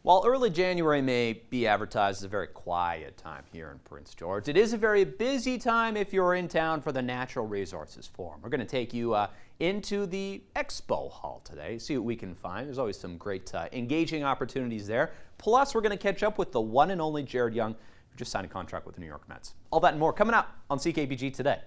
While early January may be advertised as a very quiet time here in Prince George, it is a very busy time if you're in town for the Natural Resources Forum. We're going to take you into the Expo Hall today, see what we can find. There's always some great engaging opportunities there. Plus, we're going to catch up with the one and only Jared Young, who just signed a contract with the New York Mets. All that and more coming up on CKPG today.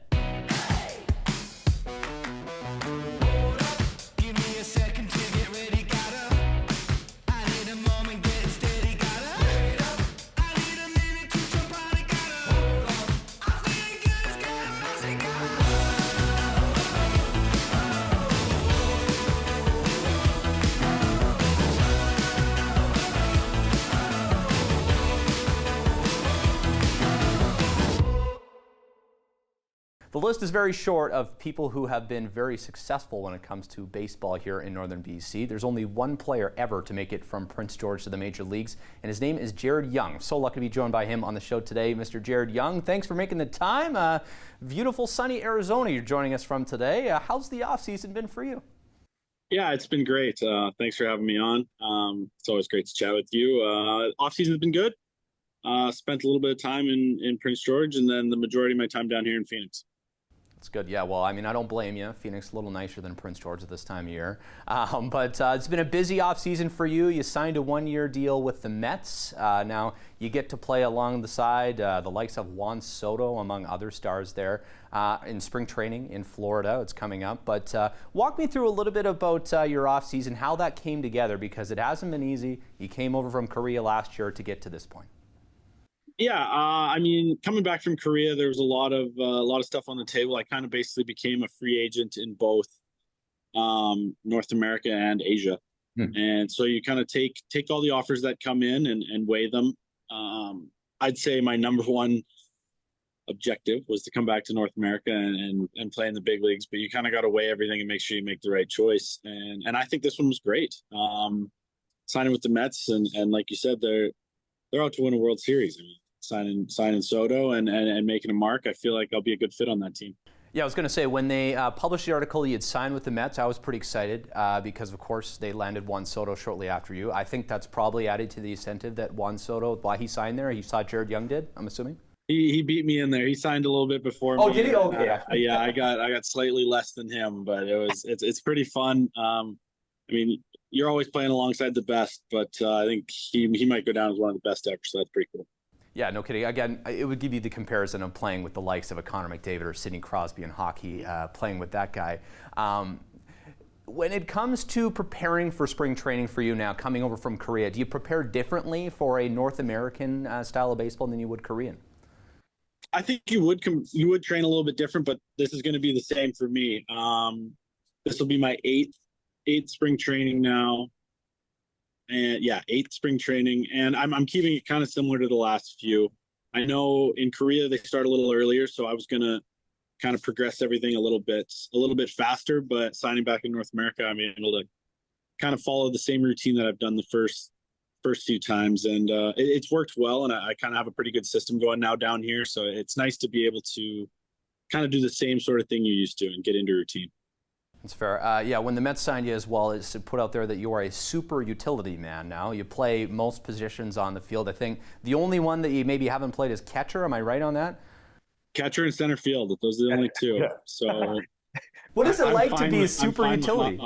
The list is very short of people who have been very successful when it comes to baseball here in northern BC. There's only one player ever to make it from Prince George to the major leagues, and his name is Jared Young. So lucky to be joined by him on the show today. Mr. Jared Young, thanks for making the time. Beautiful sunny Arizona you're joining us from today. How's the off-season been for you? Yeah, it's been great. Thanks for having me on. It's always great to chat with you. Off-season's been good. Spent a little bit of time in Prince George, and then the majority of my time down here in Phoenix. That's good. Yeah, well, I mean, I don't blame you. Phoenix a little nicer than Prince George at this time of year. But it's been a busy offseason for you. You signed a one-year deal with the Mets. Now you get to play along the side, the likes of Juan Soto, among other stars there, in spring training in Florida. It's coming up. But walk me through a little bit about your offseason, how that came together, because it hasn't been easy. You came over from Korea last year to get to this point. Yeah, I mean, coming back from Korea, there was a lot of stuff on the table. I kind of basically became a free agent in both North America and Asia, and so you kind of take all the offers that come in and weigh them. I'd say my number one objective was to come back to North America and play in the big leagues, but you kind of got to weigh everything and make sure you make the right choice. And I think this one was great. Signing with the Mets, and like you said, they're out to win a World Series. I mean, signing Soto and making a mark, I feel like I'll be a good fit on that team. Yeah, I was going to say, when they published the article you had signed with the Mets, I was pretty excited because, of course, they landed Juan Soto shortly after you. I think that's probably added to the incentive that Juan Soto, why he signed there. He saw Jared Young did, I'm assuming. He beat me in there. He signed a little bit before me. Oh, did he? Okay. Yeah, I got slightly less than him, but it's pretty fun. I mean, you're always playing alongside the best, but I think he might go down as one of the best ever, so that's pretty cool. Yeah, no kidding. Again, it would give you the comparison of playing with the likes of a Connor McDavid or Sidney Crosby in hockey, playing with that guy. When it comes to preparing for spring training for you now, coming over from Korea, do you prepare differently for a North American style of baseball than you would Korean? I think you would train a little bit different, but this is going to be the same for me. This will be my eighth spring training now. And yeah, eighth spring training, and I'm keeping it kind of similar to the last few. I know in Korea they start a little earlier, so I was gonna kind of progress everything a little bit faster. But signing back in North America, I'm able to kind of follow the same routine that I've done the first few times, and it's worked well. And I kind of have a pretty good system going now down here, so it's nice to be able to kind of do the same sort of thing you used to and get into routine. That's fair. Yeah, when the Mets signed you as well, it's put out there that you are a super utility man now. You play most positions on the field. I think the only one that you maybe haven't played is catcher. Am I right on that? Catcher and center field. Those are the only two. So what is it like to be a super I'm utility?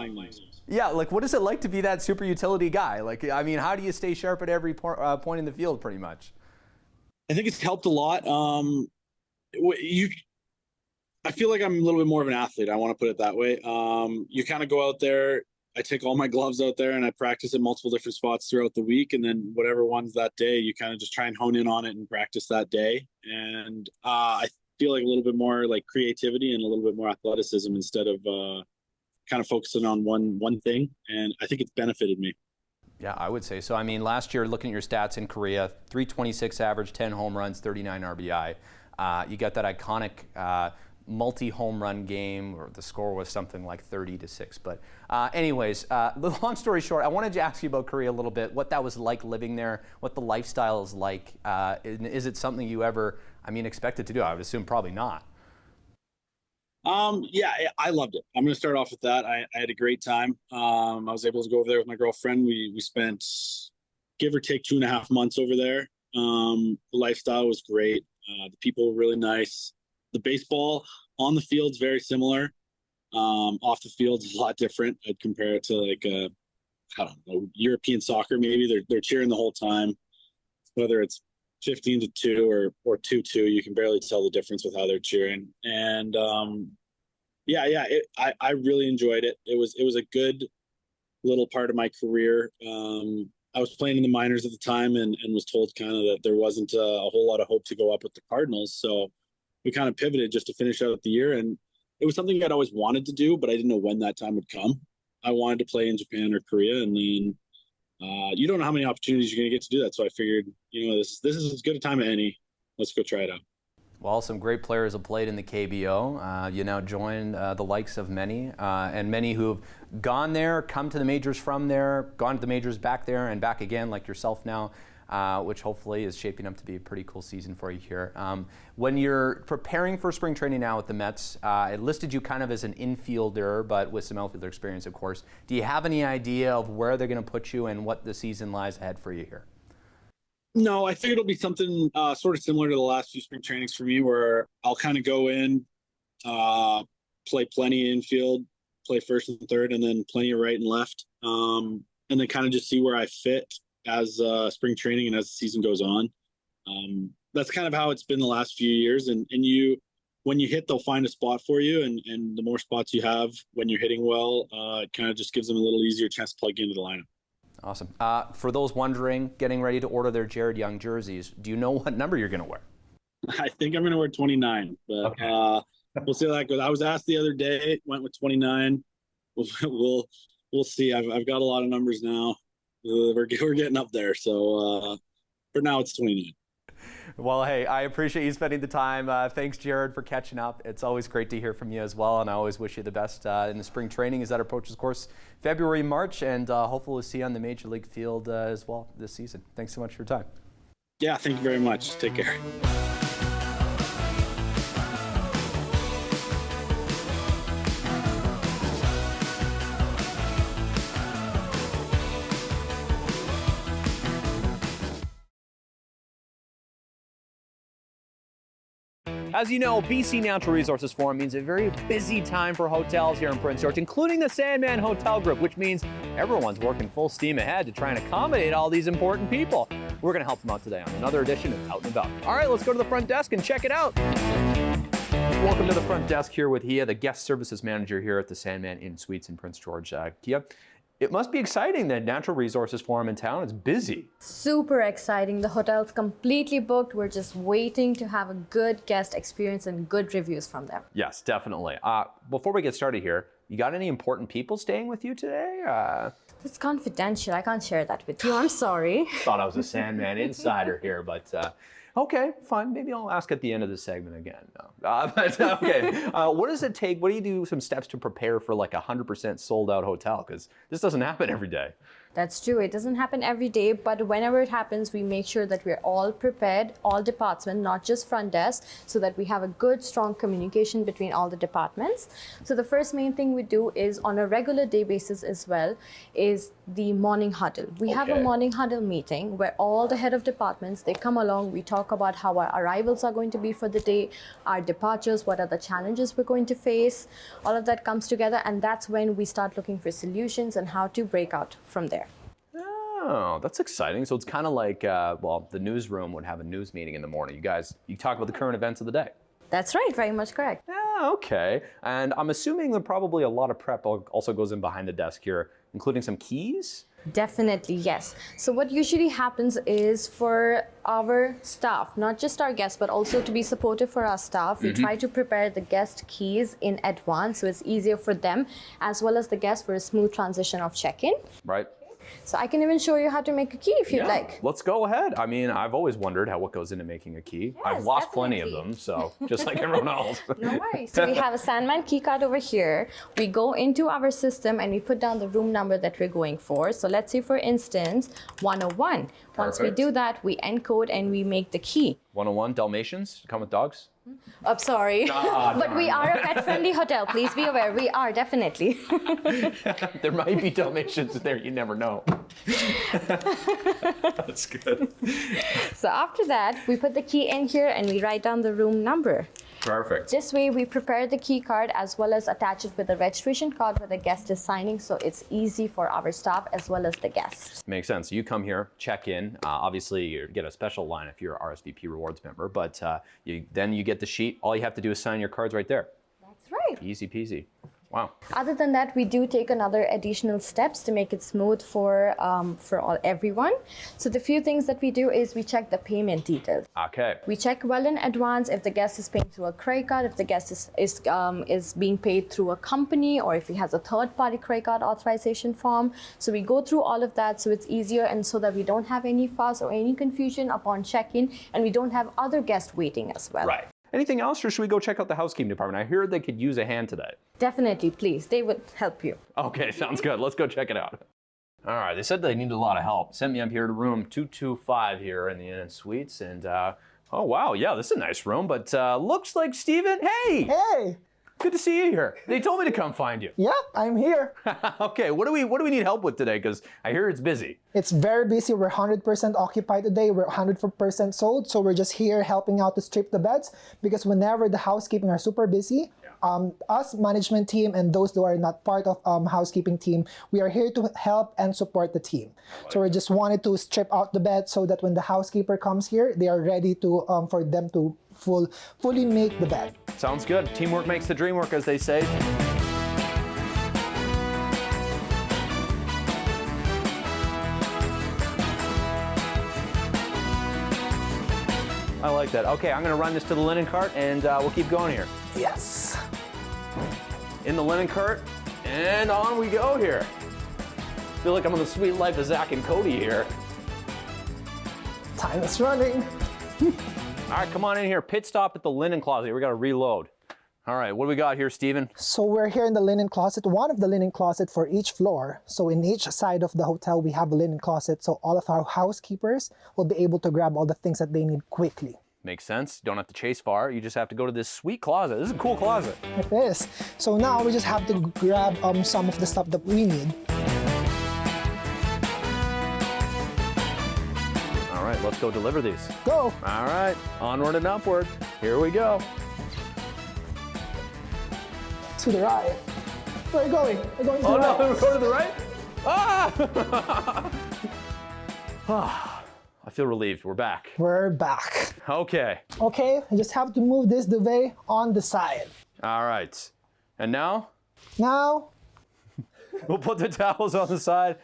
Yeah, like what is it like to be that super utility guy? Like, I mean, how do you stay sharp at every point in the field pretty much? I think it's helped a lot. I feel like I'm a little bit more of an athlete. I want to put it that way. You kind of go out there. I take all my gloves out there and I practice at multiple different spots throughout the week. And then whatever one's that day, you kind of just try and hone in on it and practice that day. And I feel like a little bit more like creativity and a little bit more athleticism instead of kind of focusing on one thing. And I think it's benefited me. Yeah, I would say so. I mean, last year, looking at your stats in Korea, 326 average, 10 home runs, 39 RBI. You got that iconic multi-home run game, or the score was something like 30-6. But anyways, the long story short, I wanted to ask you about Korea a little bit, what that was like living there, what the lifestyle is like. Is it something you ever, expected to do? I would assume probably not. Yeah, I loved it. I'm going to start off with that. I had a great time. I was able to go over there with my girlfriend. We spent give or take 2.5 months over there. The lifestyle was great. The people were really nice. The baseball on the field's very similar. Off the field's a lot different. I'd compare it to like I don't know, European soccer. Maybe they're cheering the whole time, whether it's 15-2 or 2-2. You can barely tell the difference with how they're cheering. And I really enjoyed it. It was a good little part of my career. I was playing in the minors at the time and was told kind of that there wasn't a whole lot of hope to go up with the Cardinals. So we kind of pivoted just to finish out the year. And it was something I'd always wanted to do, but I didn't know when that time would come. I wanted to play in Japan or Korea, and then you don't know how many opportunities you're going to get to do that. So I figured, this is as good a time as any. Let's go try it out. Well, some great players have played in the KBO. You now join the likes of many, and many who've gone there, come to the majors from there, gone to the majors back there and back again, like yourself now, which hopefully is shaping up to be a pretty cool season for you here. When you're preparing for spring training now with the Mets, it listed you kind of as an infielder, but with some outfielder experience, of course. Do you have any idea of where they're going to put you and what the season lies ahead for you here? No, I think it'll be something sort of similar to the last few spring trainings for me, where I'll kind of go in, play plenty infield, play first and third, and then plenty of right and left, and then kind of just see where I fit as spring training and as the season goes on. That's kind of how it's been the last few years. And when you hit, they'll find a spot for you, and the more spots you have when you're hitting well, it kind of just gives them a little easier chance to plug into the lineup. Awesome. For those wondering, getting ready to order their Jared Young jerseys, do you know what number you're going to wear? I think I'm going to wear 29, but okay. We'll see how that goes. I was asked the other day, went with 29. We'll see. I've got a lot of numbers now. We're getting up there. So for now, it's 29. Well, hey, I appreciate you spending the time. Thanks, Jared, for catching up. It's always great to hear from you as well, and I always wish you the best in the spring training as that approaches, of course, February, March, and hopefully we'll see you on the Major League field as well this season. Thanks so much for your time. Yeah, thank you very much. Take care. As you know, BC Natural Resources Forum means a very busy time for hotels here in Prince George, including the Sandman Hotel Group, which means everyone's working full steam ahead to try and accommodate all these important people. We're going to help them out today on another edition of Out and About. All right, let's go to the front desk and check it out. Welcome to the front desk here with Kia, the guest services manager here at the Sandman Inn Suites in Prince George. Kia, it must be exciting that Natural Resources Forum in town is busy. Super exciting. The hotel's completely booked. We're just waiting to have a good guest experience and good reviews from them. Yes, definitely. Before we get started here, you got any important people staying with you today? It's confidential. I can't share that with you. I'm sorry. Thought I was a Sandman insider here, but okay, fine. Maybe I'll ask at the end of the segment again. No. But okay, what does it take? What do you do? Some steps to prepare for like 100% sold out hotel? Because this doesn't happen every day. That's true. It doesn't happen every day, but whenever it happens, we make sure that we're all prepared, all departments, not just front desk, so that we have a good, strong communication between all the departments. So the first main thing we do is on a regular day basis as well is the morning huddle. We have a morning huddle meeting where all the head of departments, they come along, we talk about how our arrivals are going to be for the day, our departures, what are the challenges we're going to face. All of that comes together, and that's when we start looking for solutions and how to break out from there. Oh, that's exciting. So it's kind of like, the newsroom would have a news meeting in the morning. You talk about the current events of the day. That's right, very much correct. Yeah, okay. And I'm assuming that probably a lot of prep also goes in behind the desk here, including some keys? Definitely, yes. So what usually happens is for our staff, not just our guests, but also to be supportive for our staff, we try to prepare the guest keys in advance so it's easier for them as well as the guests for a smooth transition of check-in. Right. So I can even show you how to make a key if you'd like. Let's go ahead. I mean, I've always wondered what goes into making a key. Yes, I've lost definitely. plenty of them, so just like everyone else. No worries. So we have a Sandman key card over here. We go into our system and we put down the room number that we're going for. So let's say, for instance, 101. Once we do that, we encode and we make the key. 101 Dalmatians come with dogs? I'm sorry, but darn. we are a pet-friendly hotel. Please be aware, we are definitely. There might be Dalmatians in there, you never know. That's good. So after that, we put the key in here and we write down the room number. Perfect. This way, we prepare the key card as well as attach it with a registration card where the guest is signing, so it's easy for our staff as well as the guests. Makes sense. You come here, check in. Obviously, you get a special line if you're an RSVP Rewards member, but then you get the sheet. All you have to do is sign your cards right there. That's right. Easy peasy. Wow. Other than that, we do take another additional steps to make it smooth for everyone. So the few things that we do is we check the payment details. Okay. We check well in advance if the guest is paying through a credit card, if the guest is being paid through a company, or if he has a third-party credit card authorization form. So we go through all of that so it's easier and so that we don't have any fuss or any confusion upon check-in, and we don't have other guests waiting as well. Right. Anything else, or should we go check out the housekeeping department? I heard they could use a hand today. Definitely, please. They would help you. Okay, sounds good. Let's go check it out. All right, they said they needed a lot of help. Sent me up here to room 225 here in the Inn and Suites, and oh wow, yeah, this is a nice room, but looks like Steven. Hey! Hey! Good to see you here. They told me to come find you. Yep, I'm here. Okay, what do we need help with today? Because I hear it's busy. It's very busy. We're 100% occupied today. We're 100% sold. So we're just here helping out to strip the beds because whenever the housekeeping are super busy, us management team and those who are not part of housekeeping team, we are here to help and support the team. So we just wanted to strip out the bed so that when the housekeeper comes here, they are ready to for them to fully make the bed. Sounds good. Teamwork makes the dream work, as they say. I like that. Okay, I'm gonna run this to the linen cart and we'll keep going here. Yes. In the linen cart, and on we go here. Feel like I'm on the sweet life of Zach and Cody here. Time is running. All right, come on in here. Pit stop at the linen closet. We gotta reload. All right, what do we got here, Steven? So we're here in the linen closet, one of the linen closet for each floor. So in each side of the hotel, we have a linen closet. So all of our housekeepers will be able to grab all the things that they need quickly. Makes sense. You don't have to chase far. You just have to go to this sweet closet. This is a cool closet. It is. So now we just have to grab some of the stuff that we need. All right, let's go deliver these. Go. All right, onward and upward. Here we go. To the right. Where are you going? We're going to the Oh right. no, we're going to the right? Ah! I feel relieved. We're back. We're back. Okay. Okay, I just have to move this duvet on the side. All right. And now Now, we'll put the towels on the side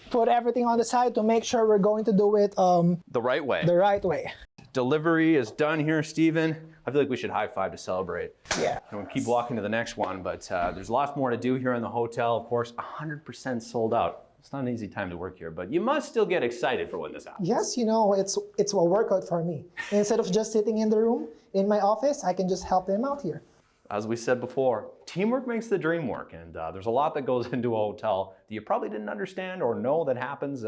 put everything on the side to make sure we're going to do it the right way. the right way. Delivery is done here, Steven. I feel like we should high five to celebrate. Yeah. And we'll keep walking to the next one, but there's lots more to do here in the hotel. Of course, 100% sold out. It's not an easy time to work here, but you must still get excited for when this happens. Yes, you know, it's a workout for me. Instead of just sitting in the room, in my office, I can just help them out here. As we said before, teamwork makes the dream work, and there's a lot that goes into a hotel that you probably didn't understand or know that happens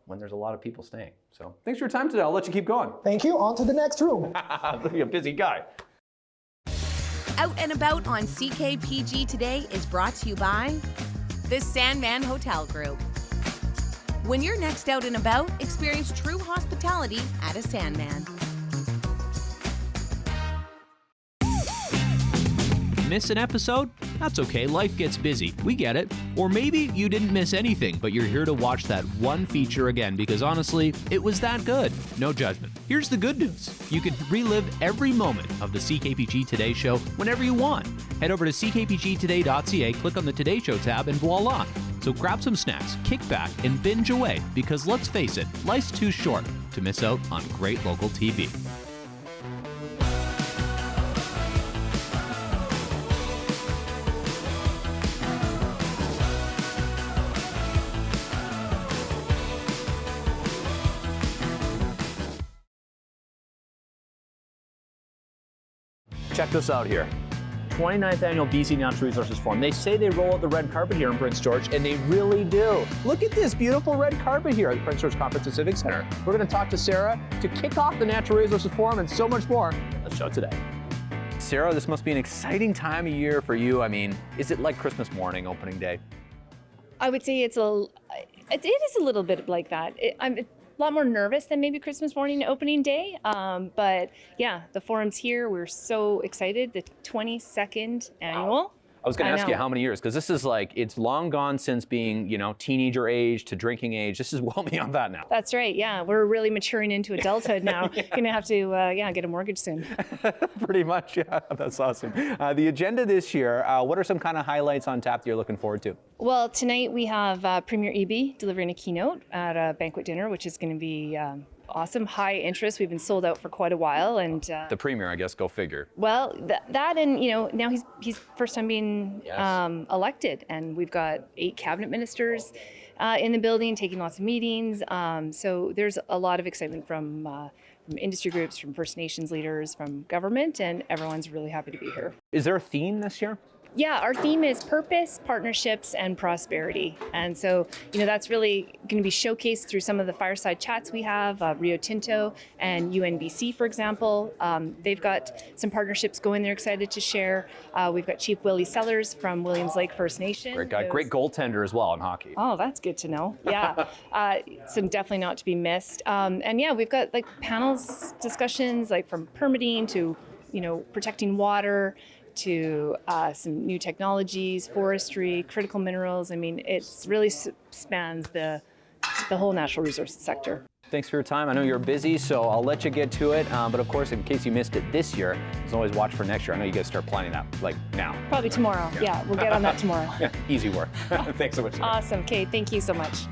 when there's a lot of people staying. So thanks for your time today. I'll let you keep going. Thank you. On to the next room. You're a busy guy. Out and About on CKPG today is brought to you by the Sandman Hotel Group. When you're next out and about, experience true hospitality at a Sandman. Miss an episode? That's okay, life gets busy. We get it. Or maybe you didn't miss anything, but you're here to watch that one feature again because honestly, it was that good. No judgment. Here's the good news. You can relive every moment of the CKPG Today Show whenever you want. Head over to ckpgtoday.ca, click on the Today Show tab, and voila. So grab some snacks, kick back, and binge away because let's face it, life's too short to miss out on great local TV. Check this out here. 29th annual BC Natural Resources Forum. They say they roll out the red carpet here in Prince George, and they really do. Look at this beautiful red carpet here at the Prince George Conference and Civic Center. We're going to talk to Sarah to kick off the Natural Resources Forum and so much more. Let's show it today. Sarah, this must be an exciting time of year for you. I mean, is it like Christmas morning, opening day? I would say it is a little bit like that. I'm a lot more nervous than maybe Christmas morning opening day. But yeah, the forum's here. We're so excited. The 22nd annual. Wow. I was going to ask you know. how many years, because this is like, it's long gone since being, you know, teenager age to drinking age. This is well beyond that now. That's right. Yeah, we're really maturing into adulthood now. Gonna have to get a mortgage soon. Pretty much, yeah. That's awesome. The agenda this year, what are some kind of highlights on tap that you're looking forward to? Well, tonight we have Premier EB delivering a keynote at a banquet dinner, which is going to be awesome. High interest. We've been sold out for quite a while, and The Premier, I guess, go figure. well, that and now he's first time being Yes. elected, and we've got 8 cabinet ministers in the building taking lots of meetings. So there's a lot of excitement from industry groups, from First Nations leaders, from government, and everyone's really happy to be here. Is there a theme this year? Yeah, our theme is purpose, partnerships, and prosperity. And so, that's really going to be showcased through some of the fireside chats we have, Rio Tinto and UNBC, for example. They've got some partnerships going they're excited to share. We've got Chief Willie Sellers from Williams Lake First Nation. Great guy. Great goaltender as well in hockey. Oh, that's good to know. Yeah, so definitely not to be missed. And yeah, we've got like panels, discussions, like from permitting to, protecting water, to some new technologies, forestry, critical minerals. I mean, it's really spans the whole natural resources sector. Thanks for your time. I know you're busy, so I'll let you get to it. But of course, in case you missed it this year, as always, watch for next year. I know you guys start planning that like now. Probably tomorrow. Yeah, we'll get on that tomorrow. Yeah, easy work. Thanks so much. Awesome. Okay, thank you so much.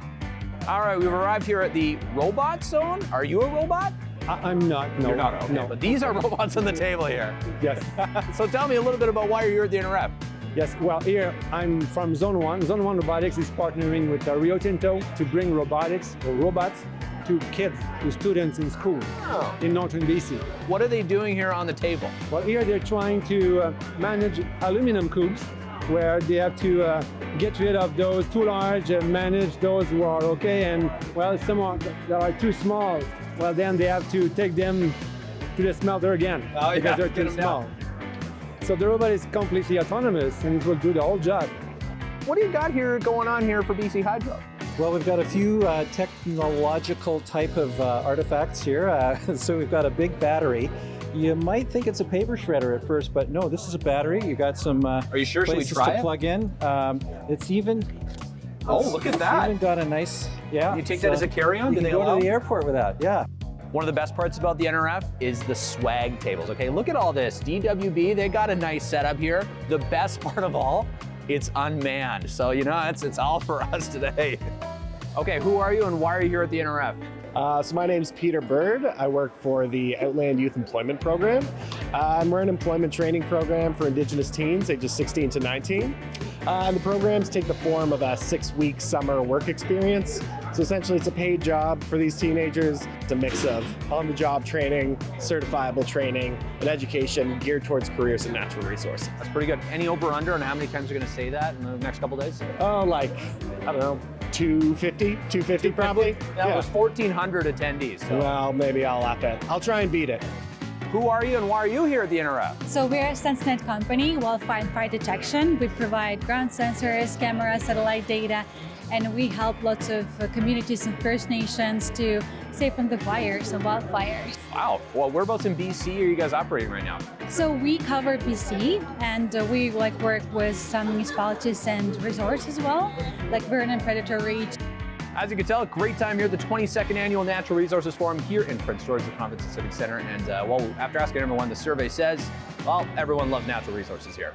All right, we've arrived here at the robot zone. Are you a robot? I'm not. No. You're not. Okay. No. But these are robots on the table here. Yes. So tell me a little bit about why you're here at the NRF. Yes. Well, here I'm from Zone 1. Zone 1 Robotics is partnering with Rio Tinto to bring robotics or robots to kids, to students in school in northern BC. What are they doing here on the table? Well, here they're trying to manage aluminum cubes, where they have to get rid of those too large and manage those who are okay, and well, some that are too small. Well, then they have to take them to the smelter again because they're too small. So the robot is completely autonomous and it will do the whole job. What do you got here going on here for BC Hydro? Well, we've got a few technological type of artifacts here. So we've got a big battery. You might think it's a paper shredder at first, but no, this is a battery. You got some Are you sure? Should we places try to it? plug in. It's even. Oh, look at that. Even got a nice, yeah. You take that as a carry-on? You Do can they go allow? to the airport with that, yeah. One of the best parts about the NRF is the swag tables. Okay, look at all this. DWB, they got a nice setup here. The best part of all, it's unmanned. So, it's all for us today. Okay, who are you and why are you here at the NRF? So my name's Peter Bird. I work for the Outland Youth Employment Program. We're an employment training program for Indigenous teens ages 16 to 19. The programs take the form of a 6-week summer work experience. So essentially it's a paid job for these teenagers. It's a mix of on-the-job training, certifiable training, and education geared towards careers in natural resources. That's pretty good. Any over under on how many times you're gonna say that in the next couple days? Oh, like, I don't know, 250 probably. That was 1,400 attendees. So. Well, maybe I'll try and beat it. Who are you and why are you here at the NRF? So we're a SenseNet company, wildfire and fire detection. We provide ground sensors, cameras, satellite data, and we help lots of communities and First Nations to save from the fires and wildfires. Wow. Well, whereabouts in BC are you guys operating right now? So we cover BC, and we work with some municipalities and resorts as well, like Vernon Predator Reach. As you can tell, great time here at the 22nd Annual Natural Resources Forum here in Prince George, the Conference and Civic Center. And after asking everyone, the survey says, well, everyone loves natural resources here.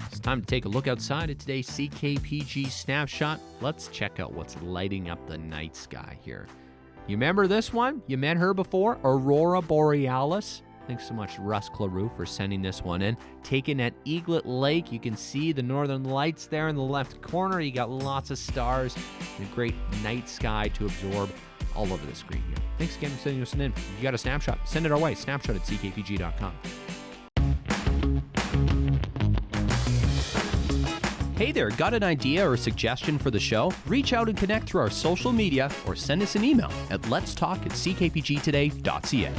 It's time to take a look outside at today's CKPG Snapshot. Let's check out what's lighting up the night sky here. You remember this one? You met her before? Aurora Borealis. Thanks so much, Russ Claroux, for sending this one in. Taken at Eaglet Lake, you can see the northern lights there in the left corner. You got lots of stars and a great night sky to absorb all over the screen here. Thanks again for sending us in. If you got a snapshot, send it our way. Snapshot at ckpg.com. Hey there, got an idea or suggestion for the show? Reach out and connect through our social media or send us an email at letstalk@ckpgtoday.ca.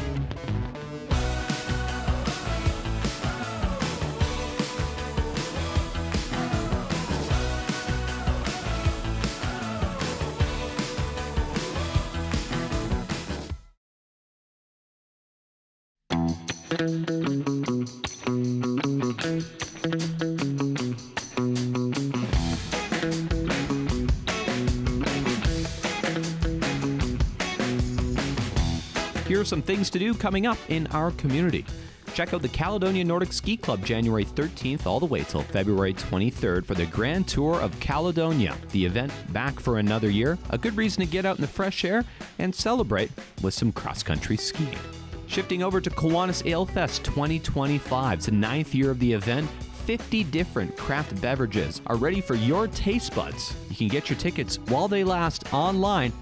Here are some things to do coming up in our community. Check out the Caledonia Nordic Ski Club January 13th all the way till February 23rd for the Grand Tour of Caledonia. The event back for another year, a good reason to get out in the fresh air and celebrate with some cross-country skiing. Shifting over to Kiwanis Ale Fest 2025, it's the 9th year of the event. 50 different craft beverages are ready for your taste buds. You can get your tickets while they last online.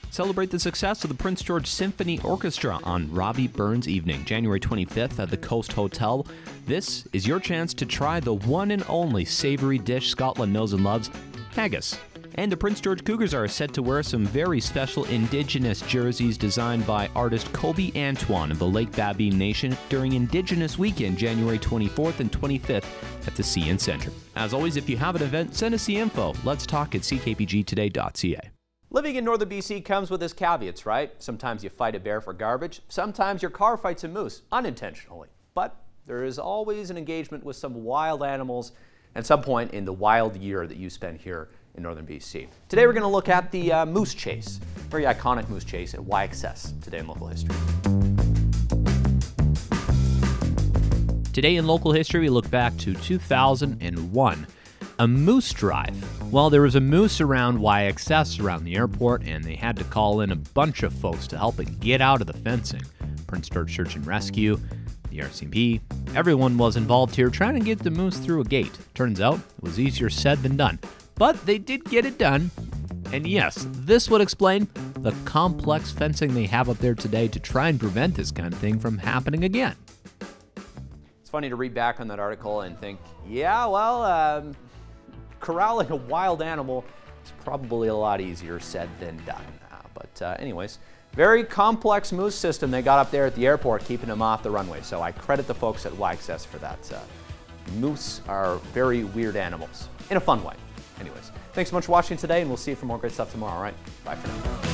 Celebrate the success of the Prince George Symphony Orchestra on Robbie Burns Evening, January 25th at the Coast Hotel. This is your chance to try the one and only savory dish Scotland knows and loves, haggis. And the Prince George Cougars are set to wear some very special Indigenous jerseys designed by artist Kobe Antoine of the Lake Babine Nation during Indigenous Weekend, January 24th and 25th at the CN Centre. As always, if you have an event, send us the info. Let's talk at ckpgtoday.ca. Living in northern BC comes with its caveats, right? Sometimes you fight a bear for garbage. Sometimes your car fights a moose, unintentionally. But there is always an engagement with some wild animals at some point in the wild year that you spend here in northern BC. Today we're going to look at the moose chase, very iconic moose chase at YXS, today in local history. Today in local history, we look back to 2001. A moose drive. Well, there was a moose around YXS around the airport, and they had to call in a bunch of folks to help it get out of the fencing. Prince George Search and Rescue, the RCMP, everyone was involved here trying to get the moose through a gate. Turns out it was easier said than done. But they did get it done. And yes, this would explain the complex fencing they have up there today to try and prevent this kind of thing from happening again. It's funny to read back on that article and think, yeah, well, corralling a wild animal is probably a lot easier said than done. But anyways, very complex moose system they got up there at the airport, keeping them off the runway. So I credit the folks at YXS for that. Moose are very weird animals in a fun way. Anyways, thanks so much for watching today, and we'll see you for more great stuff tomorrow. All right, bye for now.